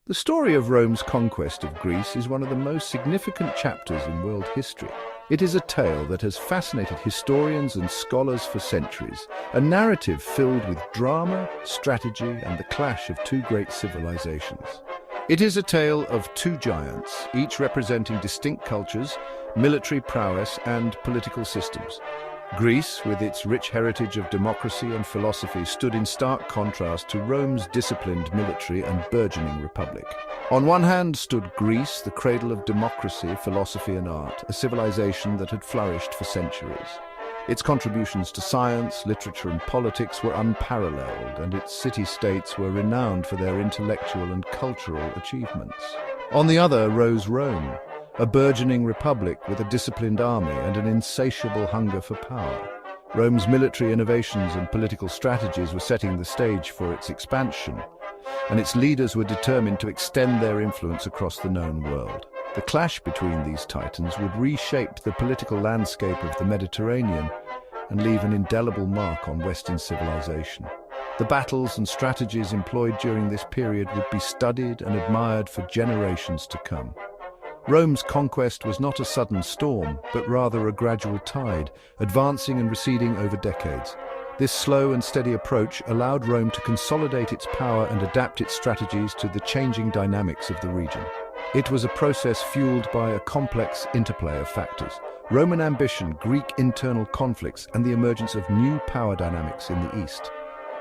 The story of Rome's conquest of Greece is one of the most significant chapters in world history. It is a tale that has fascinated historians and scholars for centuries, a narrative filled with drama, strategy, and the clash of two great civilizations. It is a tale of two giants, each representing distinct cultures, military prowess, and political systems. Greece, with its rich heritage of democracy and philosophy, stood in stark contrast to Rome's disciplined military and burgeoning republic. On one hand stood Greece, the cradle of democracy, philosophy and art, a civilization that had flourished for centuries. Its contributions to science, literature and politics were unparalleled, and its city-states were renowned for their intellectual and cultural achievements. On the other rose Rome, a burgeoning republic with a disciplined army and an insatiable hunger for power. Rome's military innovations and political strategies were setting the stage for its expansion, and its leaders were determined to extend their influence across the known world. The clash between these titans would reshape the political landscape of the Mediterranean and leave an indelible mark on Western civilization. The battles and strategies employed during this period would be studied and admired for generations to come. Rome's conquest was not a sudden storm, but rather a gradual tide, advancing and receding over decades. This slow and steady approach allowed Rome to consolidate its power and adapt its strategies to the changing dynamics of the region. It was a process fueled by a complex interplay of factors: Roman ambition, Greek internal conflicts, and the emergence of new power dynamics in the east.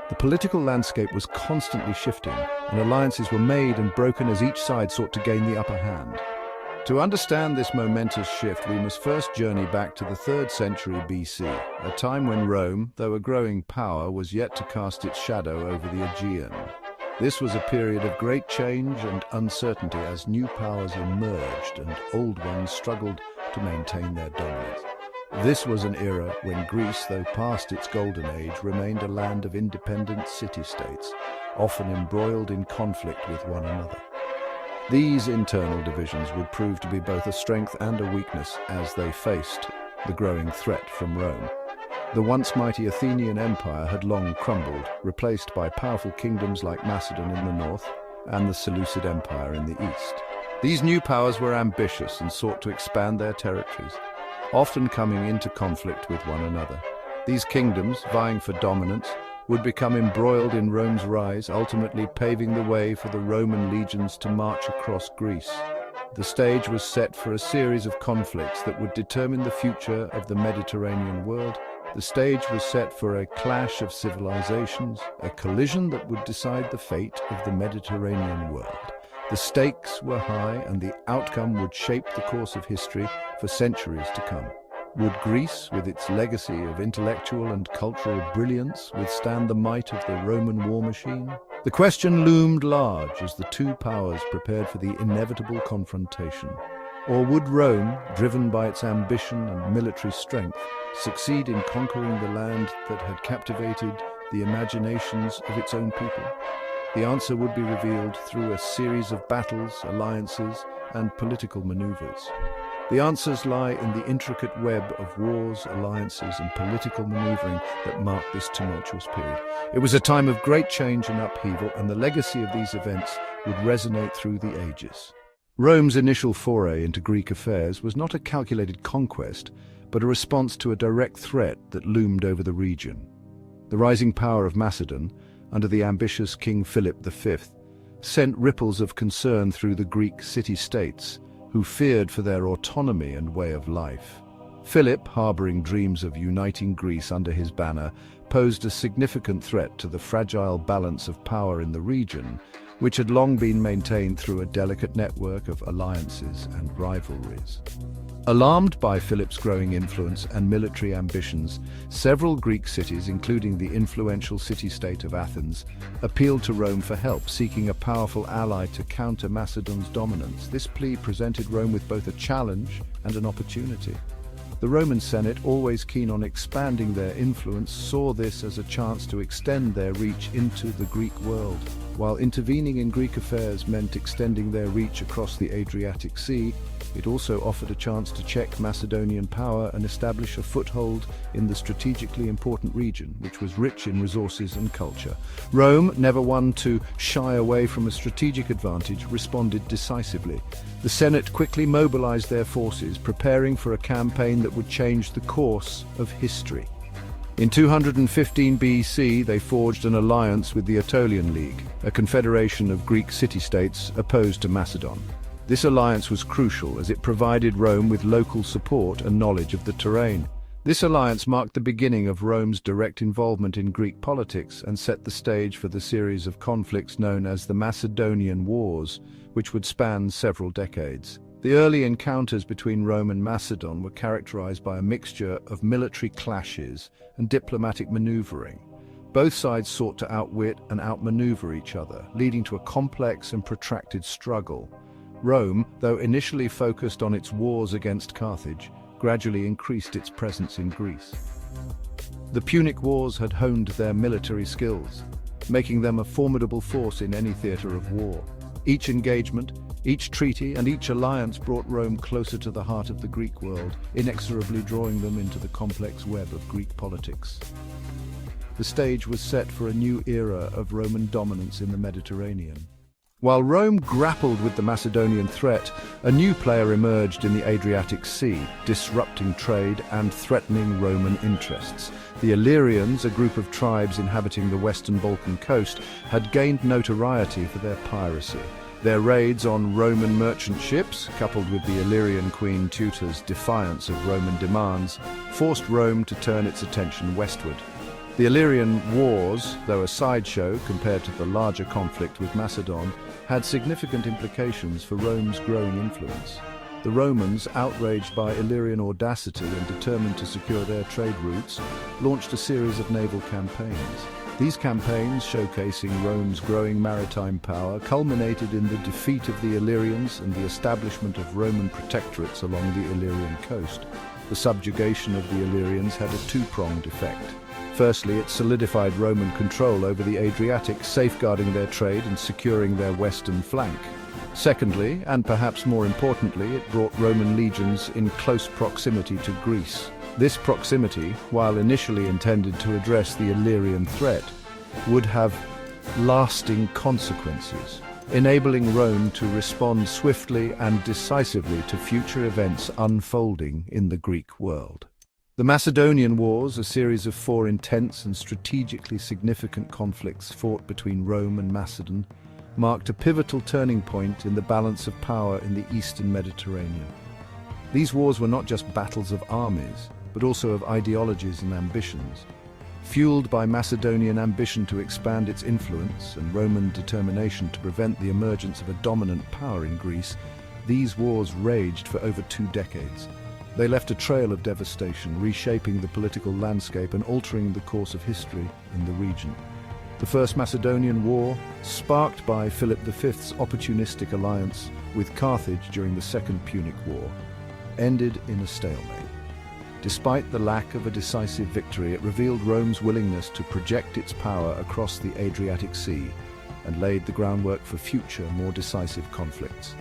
The political landscape was constantly shifting, and alliances were made and broken as each side sought to gain the upper hand. To understand this momentous shift, we must first journey back to the 3rd century BC, a time when Rome, though a growing power, was yet to cast its shadow over the Aegean. This was a period of great change and uncertainty as new powers emerged and old ones struggled to maintain their dominance. This was an era when Greece, though past its golden age, remained a land of independent city-states, often embroiled in conflict with one another. These internal divisions would prove to be both a strength and a weakness as they faced the growing threat from Rome. The once mighty Athenian Empire had long crumbled, replaced by powerful kingdoms like Macedon in the north and the Seleucid Empire in the east. These new powers were ambitious and sought to expand their territories, often coming into conflict with one another. These kingdoms, vying for dominance, would become embroiled in Rome's rise, ultimately paving the way for the Roman legions to march across Greece. The stage was set for a series of conflicts that would determine the future of the Mediterranean world. The stage was set for a clash of civilizations, a collision that would decide the fate of the Mediterranean world. The stakes were high, and the outcome would shape the course of history for centuries to come. Would Greece, with its legacy of intellectual and cultural brilliance, withstand the might of the Roman war machine? The question loomed large as the two powers prepared for the inevitable confrontation. Or would Rome, driven by its ambition and military strength, succeed in conquering the land that had captivated the imaginations of its own people? The answer would be revealed through a series of battles, alliances, and political maneuvers. The answers lie in the intricate web of wars, alliances, and political maneuvering that marked this tumultuous period. It was a time of great change and upheaval, and the legacy of these events would resonate through the ages. Rome's initial foray into Greek affairs was not a calculated conquest, but a response to a direct threat that loomed over the region. The rising power of Macedon, under the ambitious King Philip V, sent ripples of concern through the Greek city-states, who feared for their autonomy and way of life. Philip, harboring dreams of uniting Greece under his banner, posed a significant threat to the fragile balance of power in the region, which had long been maintained through a delicate network of alliances and rivalries. Alarmed by Philip's growing influence and military ambitions, several Greek cities, including the influential city-state of Athens, appealed to Rome for help, seeking a powerful ally to counter Macedon's dominance. This plea presented Rome with both a challenge and an opportunity. The Roman Senate, always keen on expanding their influence, saw this as a chance to extend their reach into the Greek world. While intervening in Greek affairs meant extending their reach across the Adriatic Sea, it also offered a chance to check Macedonian power and establish a foothold in the strategically important region, which was rich in resources and culture. Rome, never one to shy away from a strategic advantage, responded decisively. The Senate quickly mobilized their forces, preparing for a campaign that would change the course of history. In 215 BC, they forged an alliance with the Aetolian League, a confederation of Greek city-states opposed to Macedon. This alliance was crucial as it provided Rome with local support and knowledge of the terrain. This alliance marked the beginning of Rome's direct involvement in Greek politics and set the stage for the series of conflicts known as the Macedonian Wars, which would span several decades. The early encounters between Rome and Macedon were characterized by a mixture of military clashes and diplomatic maneuvering. Both sides sought to outwit and outmaneuver each other, leading to a complex and protracted struggle. Rome, though initially focused on its wars against Carthage, gradually increased its presence in Greece. The Punic Wars had honed their military skills, making them a formidable force in any theater of war. Each engagement, each treaty, and each alliance brought Rome closer to the heart of the Greek world, inexorably drawing them into the complex web of Greek politics. The stage was set for a new era of Roman dominance in the Mediterranean. While Rome grappled with the Macedonian threat, a new player emerged in the Adriatic Sea, disrupting trade and threatening Roman interests. The Illyrians, a group of tribes inhabiting the western Balkan coast, had gained notoriety for their piracy. Their raids on Roman merchant ships, coupled with the Illyrian queen Tutor's defiance of Roman demands, forced Rome to turn its attention westward. The Illyrian Wars, though a sideshow compared to the larger conflict with Macedon, had significant implications for Rome's growing influence. The Romans, outraged by Illyrian audacity and determined to secure their trade routes, launched a series of naval campaigns. These campaigns, showcasing Rome's growing maritime power, culminated in the defeat of the Illyrians and the establishment of Roman protectorates along the Illyrian coast. The subjugation of the Illyrians had a two-pronged effect. Firstly, it solidified Roman control over the Adriatic, safeguarding their trade and securing their western flank. Secondly, and perhaps more importantly, it brought Roman legions in close proximity to Greece. This proximity, while initially intended to address the Illyrian threat, would have lasting consequences, enabling Rome to respond swiftly and decisively to future events unfolding in the Greek world. The Macedonian Wars, a series of 4 intense and strategically significant conflicts fought between Rome and Macedon, marked a pivotal turning point in the balance of power in the eastern Mediterranean. These wars were not just battles of armies, but also of ideologies and ambitions. Fueled by Macedonian ambition to expand its influence and Roman determination to prevent the emergence of a dominant power in Greece, these wars raged for over 2 decades. They left a trail of devastation, reshaping the political landscape and altering the course of history in the region. The First Macedonian War, sparked by Philip V's opportunistic alliance with Carthage during the Second Punic War, ended in a stalemate. Despite the lack of a decisive victory, it revealed Rome's willingness to project its power across the Adriatic Sea and laid the groundwork for future, more decisive conflicts.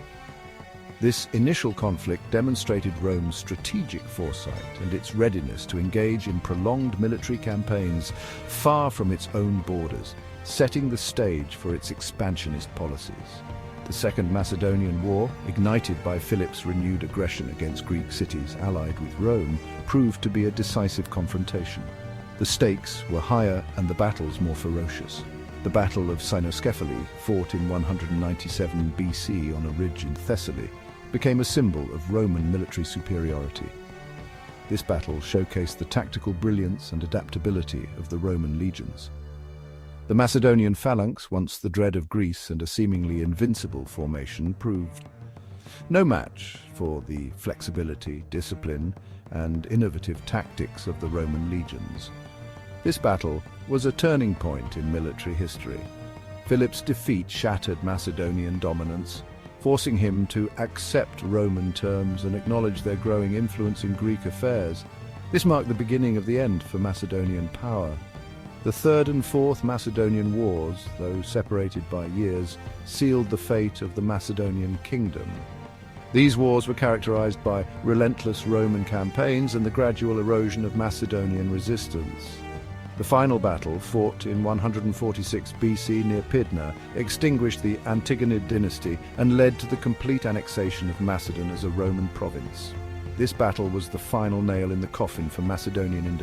This initial conflict demonstrated Rome's strategic foresight and its readiness to engage in prolonged military campaigns far from its own borders, setting the stage for its expansionist policies. The Second Macedonian War, ignited by Philip's renewed aggression against Greek cities allied with Rome, proved to be a decisive confrontation. The stakes were higher and the battles more ferocious. The Battle of Cynoscephali, fought in 197 BC on a ridge in Thessaly, became a symbol of Roman military superiority. This battle showcased the tactical brilliance and adaptability of the Roman legions. The Macedonian phalanx, once the dread of Greece and a seemingly invincible formation, proved no match for the flexibility, discipline, and innovative tactics of the Roman legions. This battle was a turning point in military history. Philip's defeat shattered Macedonian dominance, forcing him to accept Roman terms and acknowledge their growing influence in Greek affairs. This marked the beginning of the end for Macedonian power. The Third and Fourth Macedonian Wars, though separated by years, sealed the fate of the Macedonian kingdom. These wars were characterized by relentless Roman campaigns and the gradual erosion of Macedonian resistance. The final battle, fought in 146 BC near Pydna, extinguished the Antigonid dynasty and led to the complete annexation of Macedon as a Roman province. This battle was the final nail in the coffin for Macedonian independence.